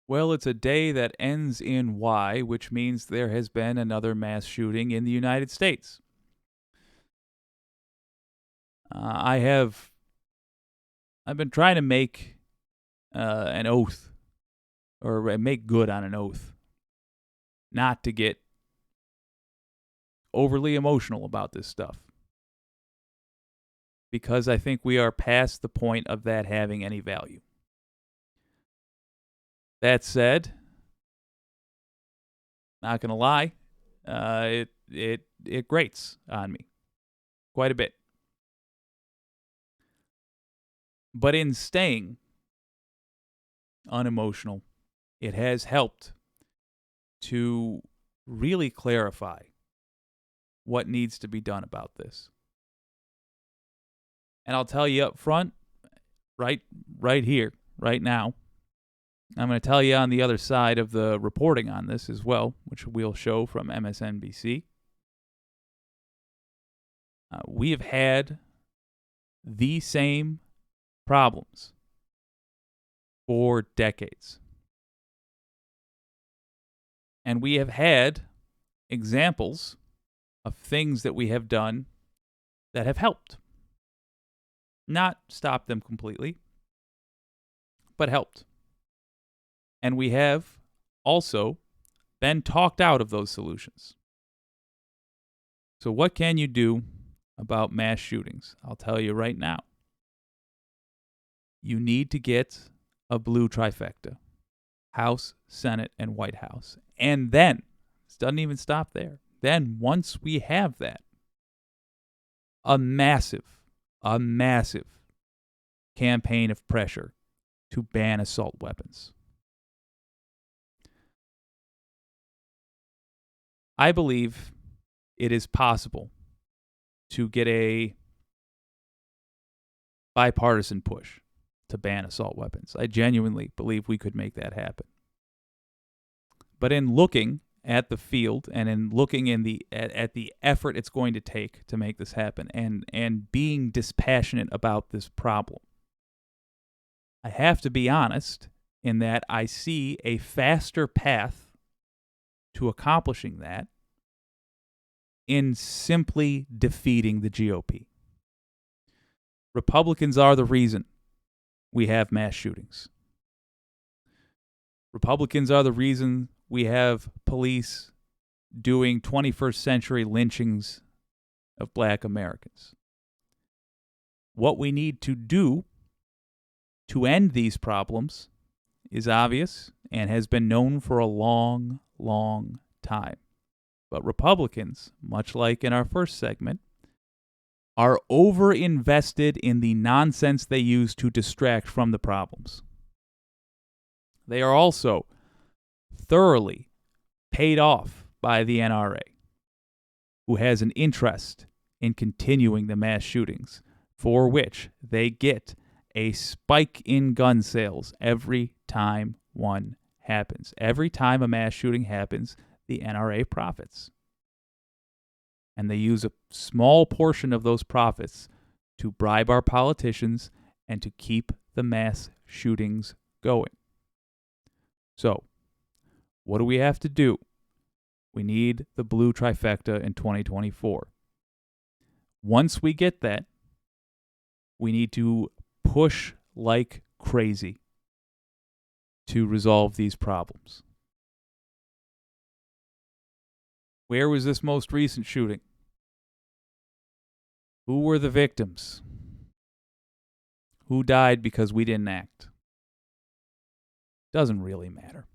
Well, it's a day that ends in Y, which means there has been another mass shooting in the United States. I've been trying to make an oath, or make good on an oath, not to get overly emotional about this stuff, because I think we are past the point of that having any value. That said, not gonna lie, it grates on me quite a bit. But in staying unemotional, it has helped to really clarify what needs to be done about this. And I'll tell you up front, right here, right now, I'm going to tell you on the other side of the reporting on this as well, which we'll show from MSNBC. We have had the same problems for decades. And we have had examples of things that we have done that have helped. Not stopped them completely, but helped. And we have also been talked out of those solutions. So what can you do about mass shootings? I'll tell you right now. You need to get a blue trifecta. House, Senate, and White House. And then, this doesn't even stop there. Then once we have that, a massive campaign of pressure to ban assault weapons. I believe it is possible to get a bipartisan push to ban assault weapons. I genuinely believe we could make that happen. But in looking at the field and in looking at the effort it's going to take to make this happen and being dispassionate about this problem, I have to be honest in that I see a faster path to accomplishing that in simply defeating the GOP. Republicans are the reason we have mass shootings. Republicans are the reason we have police doing 21st century lynchings of black Americans. What we need to do to end these problems is obvious and has been known for a long, long time. But Republicans, much like in our first segment, are over-invested in the nonsense they use to distract from the problems. They are also thoroughly paid off by the NRA, who has an interest in continuing the mass shootings, for which they get a spike in gun sales every time one happens. Every time a mass shooting happens, the NRA profits. And they use a small portion of those profits to bribe our politicians and to keep the mass shootings going. So, what do we have to do? We need the blue trifecta in 2024. Once we get that, we need to push like crazy to resolve these problems. Where was this most recent shooting? Who were the victims? Who died because we didn't act? Doesn't really matter.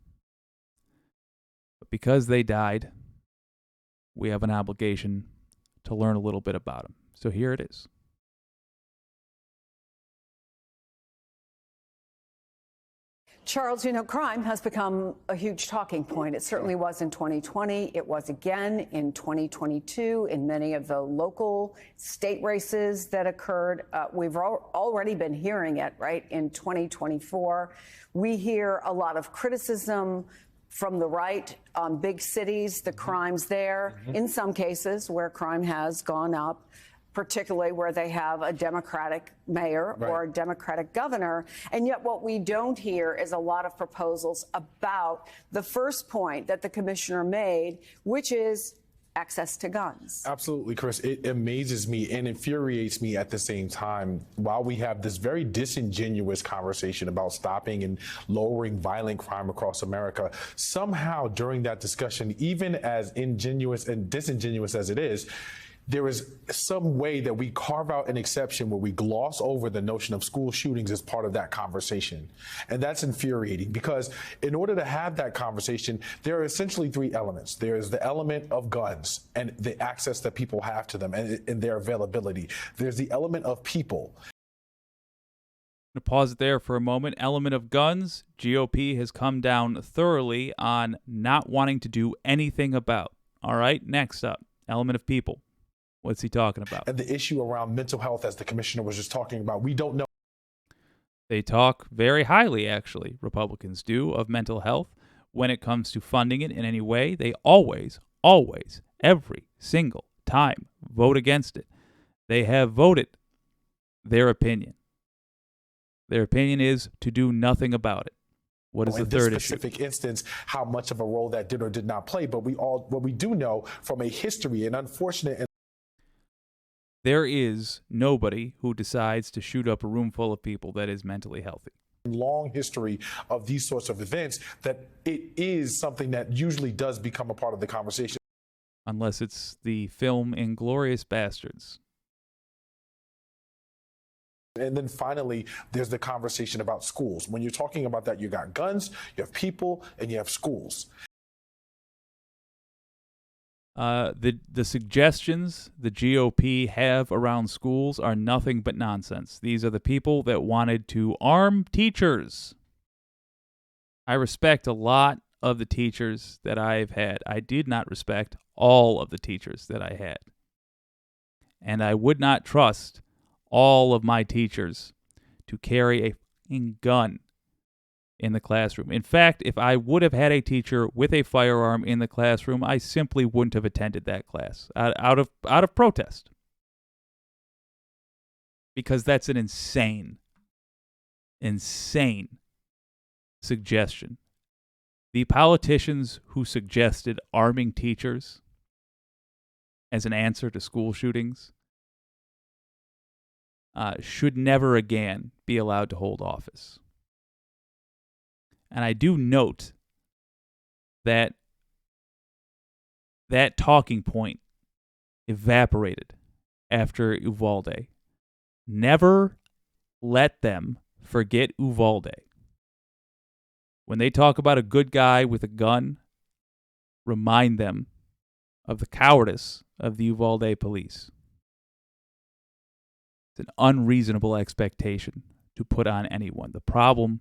But because they died, we have an obligation to learn a little bit about them. So here it is. Charles, you know, crime has become a huge talking point. It certainly was in 2020. It was again in 2022 in many of the local state races that occurred. We've already been hearing it, right, in 2024. We hear a lot of criticism from the right on big cities, the crimes there, in some cases where crime has gone up. particularly where they have a Democratic mayor or a Democratic governor. And yet what we don't hear is a lot of proposals about the first point that the commissioner made, which is access to guns. Absolutely, Chris. It amazes me and infuriates me at the same time. While we have this very disingenuous conversation about stopping and lowering violent crime across America, somehow during that discussion, even as ingenuous and disingenuous as it is, there is some way that we carve out an exception where we gloss over the notion of school shootings as part of that conversation. And that's infuriating because in order to have that conversation, there are essentially three elements. There's the element of guns and the access that people have to them and their availability. There's the element of people. To pause it there for a moment. Element of guns, GOP has come down thoroughly on not wanting to do anything about. All right, next up, element of people. What's he talking about? And the issue around mental health, as the commissioner was just talking about, we don't know. They talk very highly, actually, Republicans do, of mental health. When it comes to funding it in any way, they always, every single time vote against it. They have voted their opinion. Their opinion is to do nothing about it. What is the third issue? In this specific instance, how much of a role that did or did not play, but what we do know from a history, an unfortunate. There is nobody who decides to shoot up a room full of people that is mentally healthy. Long history of these sorts of events that it is something that usually does become a part of the conversation. Unless it's the film Inglourious Bastards. And then finally, there's the conversation about schools. When you're talking about that, you got guns, you have people, and you have schools. The suggestions the GOP have around schools are nothing but nonsense. These are the people that wanted to arm teachers. I respect a lot of the teachers that I've had. I did not respect all of the teachers that I had. And I would not trust all of my teachers to carry a fucking gun in the classroom. In fact, if I would have had a teacher with a firearm in the classroom, I simply wouldn't have attended that class out of protest. Because that's an insane suggestion. The politicians who suggested arming teachers as an answer to school shootings should never again be allowed to hold office. And I do note that that talking point evaporated after Uvalde. Never let them forget Uvalde. When they talk about a good guy with a gun, remind them of the cowardice of the Uvalde police. It's an unreasonable expectation to put on anyone. The problem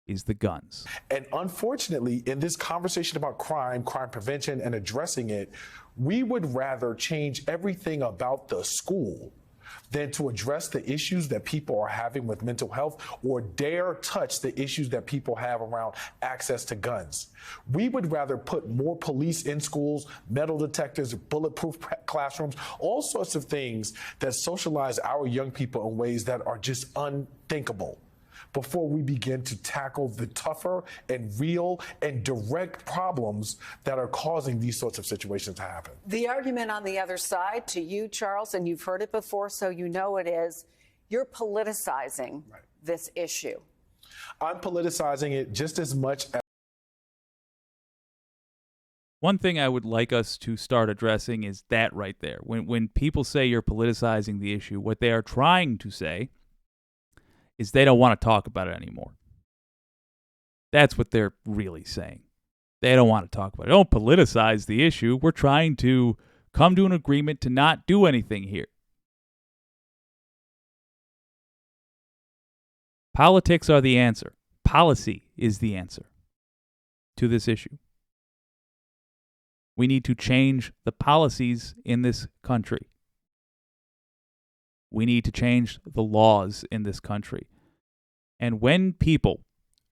is the guns. And unfortunately, in this conversation about crime prevention, and addressing it, we would rather change everything about the school than to address the issues that people are having with mental health or dare touch the issues that people have around access to guns. We would rather put more police in schools, metal detectors, bulletproof classrooms, all sorts of things that socialize our young people in ways that are just unthinkable, before we begin to tackle the tougher and real and direct problems that are causing these sorts of situations to happen. The argument on the other side to you, Charles, and you've heard it before, so you know it is, you're politicizing this issue. I'm politicizing it just as much as. One thing I would like us to start addressing is that right there. When people say you're politicizing the issue, what they are trying to say is they don't want to talk about it anymore. That's what they're really saying. They don't want to talk about it. Don't politicize the issue. We're trying to come to an agreement to not do anything here. Politics are the answer. Policy is the answer to this issue. We need to change the policies in this country. We need to change the laws in this country. And when people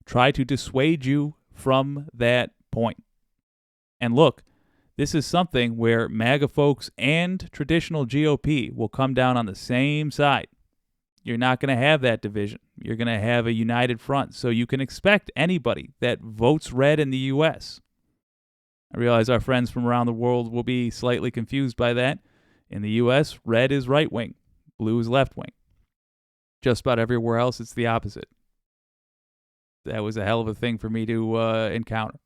try to dissuade you from that point, and look, This is something where MAGA folks and traditional GOP will come down on the same side. You're not going to have that division. You're going to have a united front. So you can expect anybody that votes red in the U.S. I realize our friends from around the world will be slightly confused by that. In the U.S., red is right wing, blue is left wing. Just about everywhere else, it's the opposite. That was a hell of a thing for me to encounter.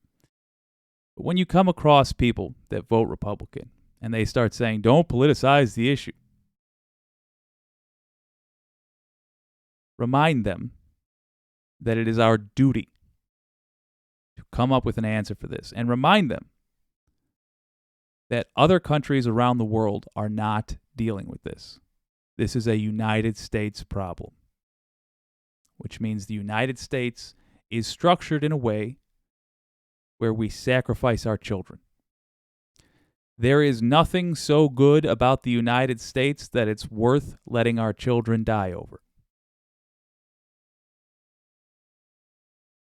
But when you come across people that vote Republican and they start saying, don't politicize the issue, remind them that it is our duty to come up with an answer for this, and remind them that other countries around the world are not dealing with this. This is a United States problem, which means the United States is structured in a way where we sacrifice our children. There is nothing so good about the United States that it's worth letting our children die over.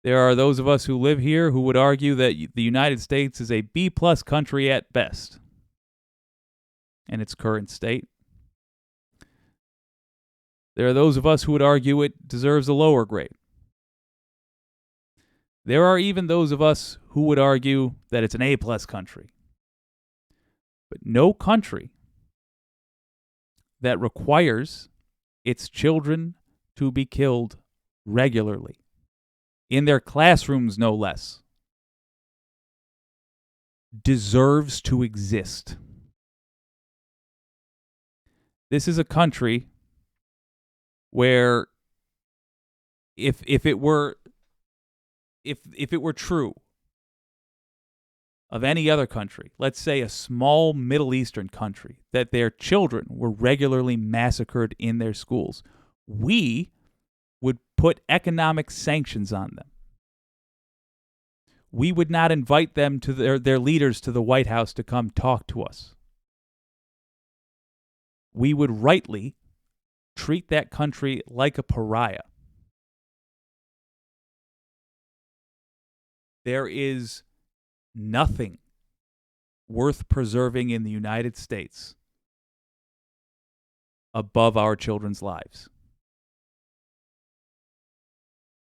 There are those of us who live here who would argue that the United States is a B-plus country at best in its current state. There are those of us who would argue it deserves a lower grade. There are even those of us who would argue that it's an A-plus country. But no country that requires its children to be killed regularly, in their classrooms no less, deserves to exist. This is a country where if it were true of any other country, let's say a small Middle Eastern country, that their children were regularly massacred in their schools, we would put economic sanctions on them. We would not invite them to their leaders to the White House to come talk to us. We would rightly treat that country like a pariah. There is nothing worth preserving in the United States above our children's lives.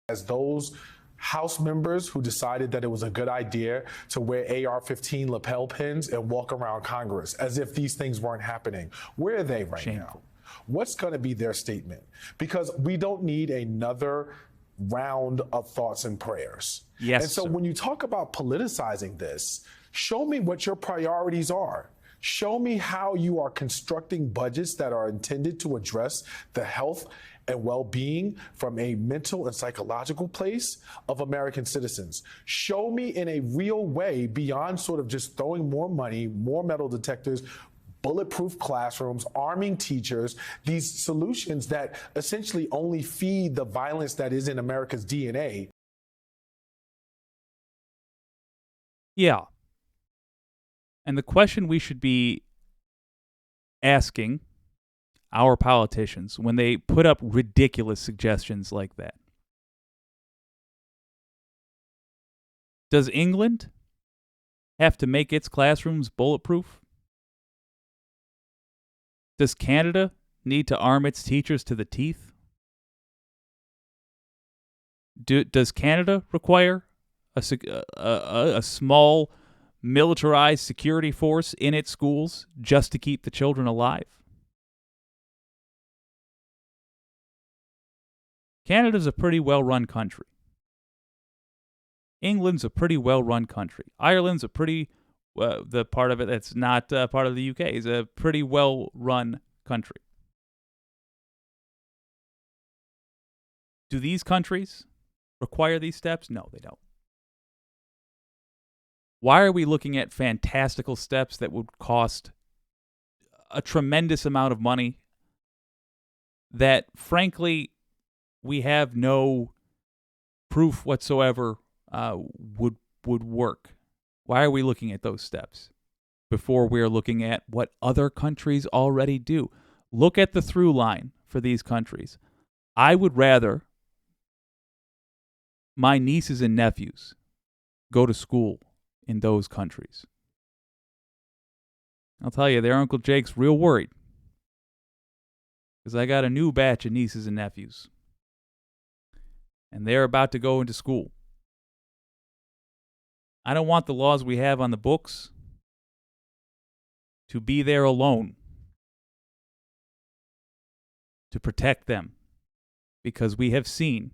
As those House members who decided that it was a good idea to wear AR-15 lapel pins and walk around Congress as if these things weren't happening. Where are they right now? What's going to be their statement? Because we don't need another round of thoughts and prayers. Yes. And so when you talk about politicizing this, show me what your priorities are. Show me how you are constructing budgets that are intended to address the health and well-being from a mental and psychological place of American citizens. Show me in a real way, beyond sort of just throwing more money, more metal detectors, bulletproof classrooms, arming teachers, these solutions that essentially only feed the violence that is in America's DNA. Yeah. And the question we should be asking our politicians when they put up ridiculous suggestions like that: does England have to make its classrooms bulletproof? Does Canada need to arm its teachers to the teeth? Does Canada require a small militarized security force in its schools just to keep the children alive? Canada's a pretty well-run country. England's a pretty well-run country. Ireland's a pretty, the part of it that's not part of the UK is a pretty well-run country. Do these countries require these steps? No, they don't. Why are we looking at fantastical steps that would cost a tremendous amount of money that, frankly, we have no proof whatsoever would work? Why are we looking at those steps before we're looking at what other countries already do? Look at the through line for these countries. I would rather my nieces and nephews go to school in those countries I'll tell you, their Uncle Jake's real worried. Because I got a new batch of nieces and nephews. And they're about to go into school. I don't want the laws we have on the books to be there alone to protect them. Because we have seen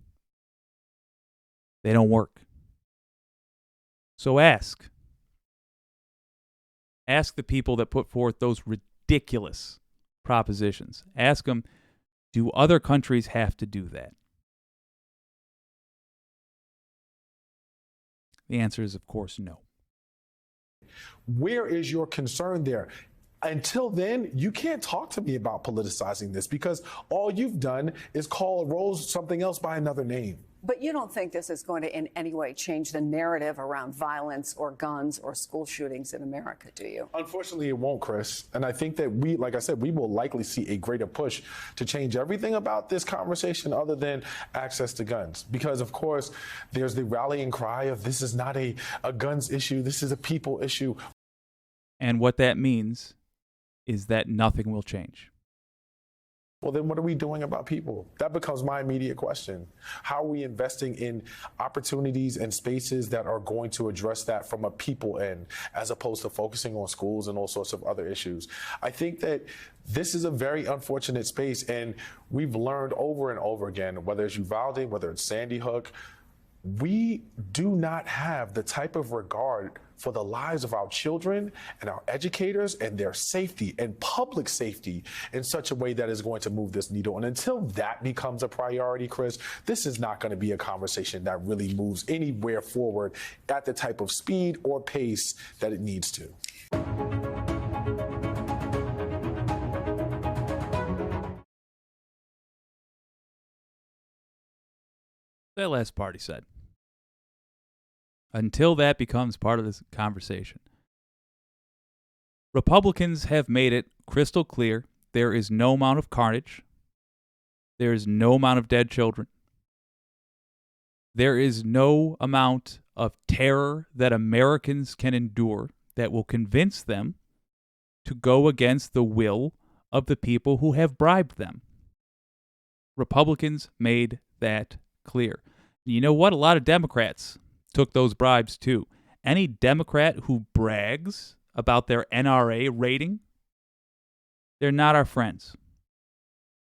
they don't work. So ask. Ask the people that put forth those ridiculous propositions. Ask them, do other countries have to do that? The answer is, of course, no. Where is your concern there? Until then, you can't talk to me about politicizing this because all you've done is call a rose something else by another name. But you don't think this is going to in any way change the narrative around violence or guns or school shootings in America, do you? Unfortunately, it won't, Chris. And I think that like I said, we will likely see a greater push to change everything about this conversation other than access to guns. Because, of course, there's the rallying cry of this is not a guns issue, this is a people issue. And what that means is that nothing will change. Well, then what are we doing about people? That becomes my immediate question. How are we investing in opportunities and spaces that are going to address that from a people end, as opposed to focusing on schools and all sorts of other issues? I think that this is a very unfortunate space, and we've learned over and over again, whether it's Uvalde, whether it's Sandy Hook, we do not have the type of regard for the lives of our children and our educators and their safety and public safety in such a way that is going to move this needle. And until that becomes a priority, Chris, this is not going to be a conversation that really moves anywhere forward at the type of speed or pace that it needs to. That last part he said. Until that becomes part of this conversation. Republicans have made it crystal clear there is no amount of carnage. There is no amount of dead children. There is no amount of terror that Americans can endure that will convince them to go against the will of the people who have bribed them. Republicans made that clear. You know what? A lot of Democrats took those bribes too. Any Democrat who brags about their NRA rating, they're not our friends.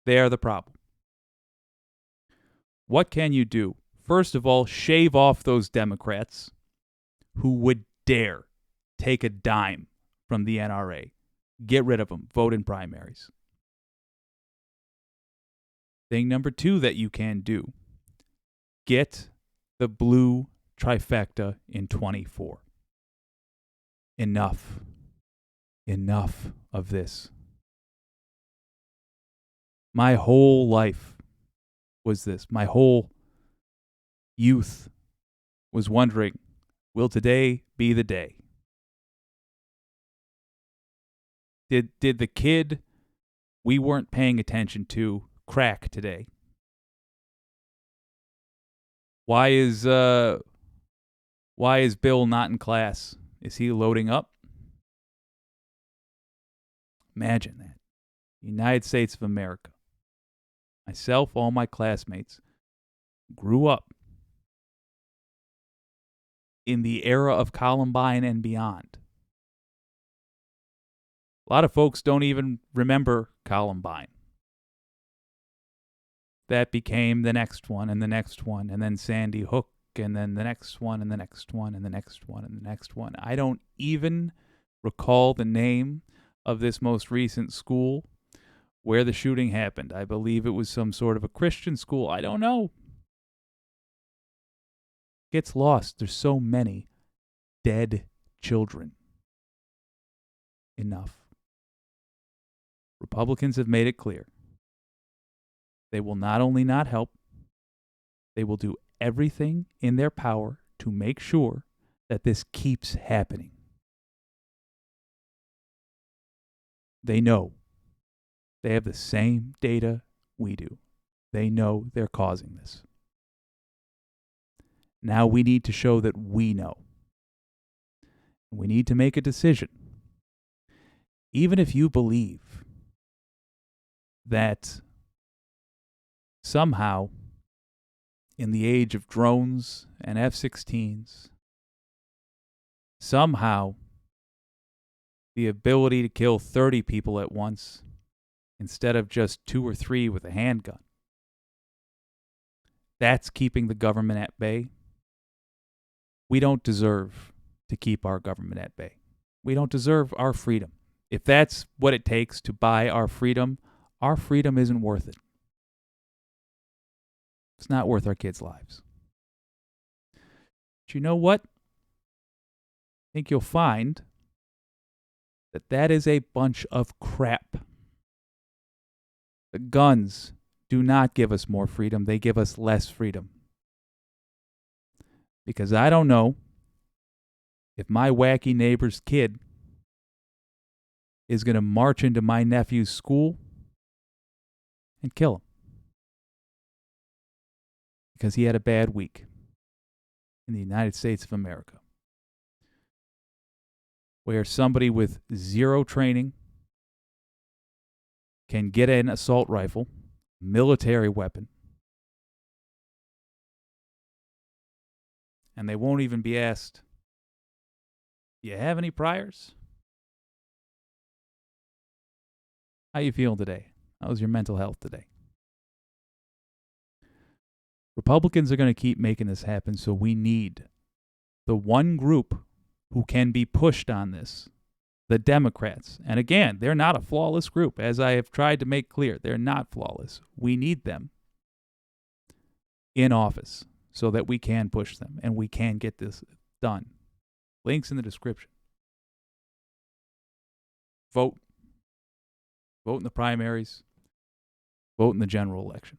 They are the problem. What can you do? First of all, shave off those Democrats who would dare take a dime from the NRA. Get rid of them. Vote in primaries. Thing number 2 that you can do. Get the blue trifecta in 24. Enough. Enough of this. My whole life was this. My whole youth was wondering, will today be the day? Did the kid we weren't paying attention to crack today? Why is Bill not in class? Is he loading up? Imagine that. United States of America. Myself, all my classmates, grew up in the era of Columbine and beyond. A lot of folks don't even remember Columbine. That became the next one and the next one, and then Sandy Hook, and then the next one and the next one and the next one and the next one. I don't even recall the name of this most recent school where the shooting happened. I believe it was some sort of a Christian school. I don't know. Gets lost. There's so many dead children. Enough. Republicans have made it clear. They will not only not help, they will do everything in their power to make sure that this keeps happening. They know. They have the same data we do. They know they're causing this. Now we need to show that we know. We need to make a decision. even if you believe that somehow in the age of drones and F-16s, somehow the ability to kill 30 people at once instead of just 2 or 3 with a handgun, that's keeping the government at bay. We don't deserve to keep our government at bay. We don't deserve our freedom. If that's what it takes to buy our freedom isn't worth it. It's not worth our kids' lives. But you know what? I think you'll find that is a bunch of crap. The guns do not give us more freedom. They give us less freedom. Because I don't know if my wacky neighbor's kid is going to march into my nephew's school and kill him because he had a bad week in the United States of America, where somebody with zero training can get an assault rifle, military weapon, and they won't even be asked, "Do you have any priors? How you feeling today? How's your mental health today?" Republicans are going to keep making this happen, so we need the one group who can be pushed on this, the Democrats. And again, they're not a flawless group, as I have tried to make clear. They're not flawless. We need them in office so that we can push them and we can get this done. Links in the description. Vote. Vote in the primaries. Vote in the general election.